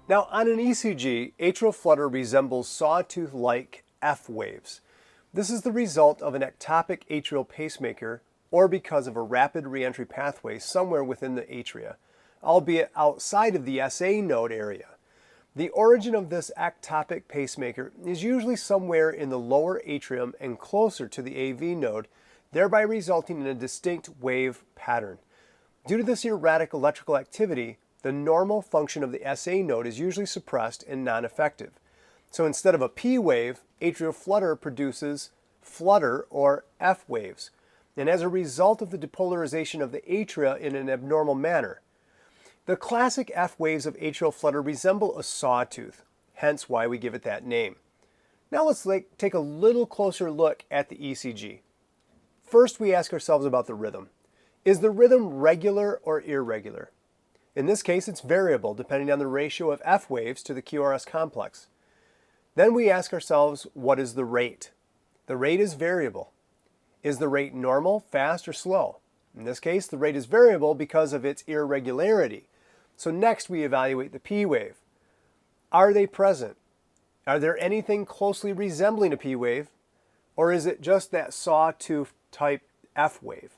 Now, on an ECG, atrial flutter resembles sawtooth-like F waves. This is the result of an ectopic atrial pacemaker or because of a rapid reentry pathway somewhere within the atria, albeit outside of the SA node area. The origin of this ectopic pacemaker is usually somewhere in the lower atrium and closer to the AV node, thereby resulting in a distinct wave pattern. Due to this erratic electrical activity, the normal function of the SA node is usually suppressed and non-effective. So instead of a P wave, atrial flutter produces flutter or F waves, and as a result of the depolarization of the atria in an abnormal manner. The classic F waves of atrial flutter resemble a sawtooth, hence why we give it that name. Now let's take a little closer look at the ECG. First, we ask ourselves about the rhythm. Is the rhythm regular or irregular? In this case, it's variable depending on the ratio of F waves to the QRS complex. Then we ask ourselves, what is the rate? The rate is variable. Is the rate normal, fast, or slow? In this case, the rate is variable because of its irregularity. So next we evaluate the P wave. Are they present? Are there anything closely resembling a P wave? Or is it just that sawtooth type F wave?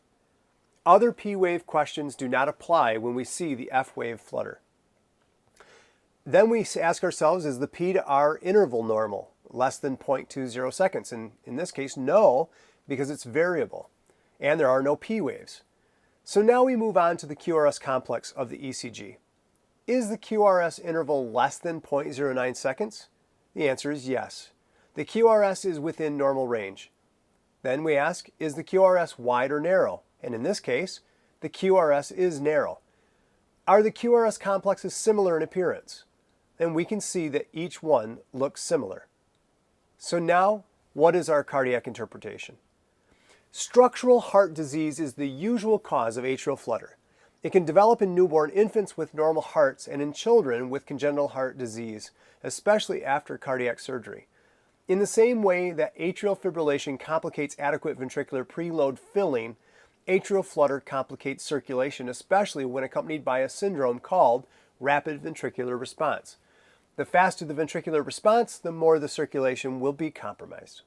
Other P wave questions do not apply when we see the F wave flutter. Then we ask ourselves, is the P to R interval normal, less than 0.20 seconds? And in this case, no, because it's variable, and there are no P waves. So now we move on to the QRS complex of the ECG. Is the QRS interval less than 0.09 seconds? The answer is yes. The QRS is within normal range. Then we ask, is the QRS wide or narrow? And in this case, the QRS is narrow. Are the QRS complexes similar in appearance? And we can see that each one looks similar. So now, what is our cardiac interpretation? Structural heart disease is the usual cause of atrial flutter. It can develop in newborn infants with normal hearts and in children with congenital heart disease, especially after cardiac surgery. In the same way that atrial fibrillation complicates adequate ventricular preload filling, atrial flutter complicates circulation, especially when accompanied by a syndrome called rapid ventricular response. The faster the ventricular response, the more the circulation will be compromised.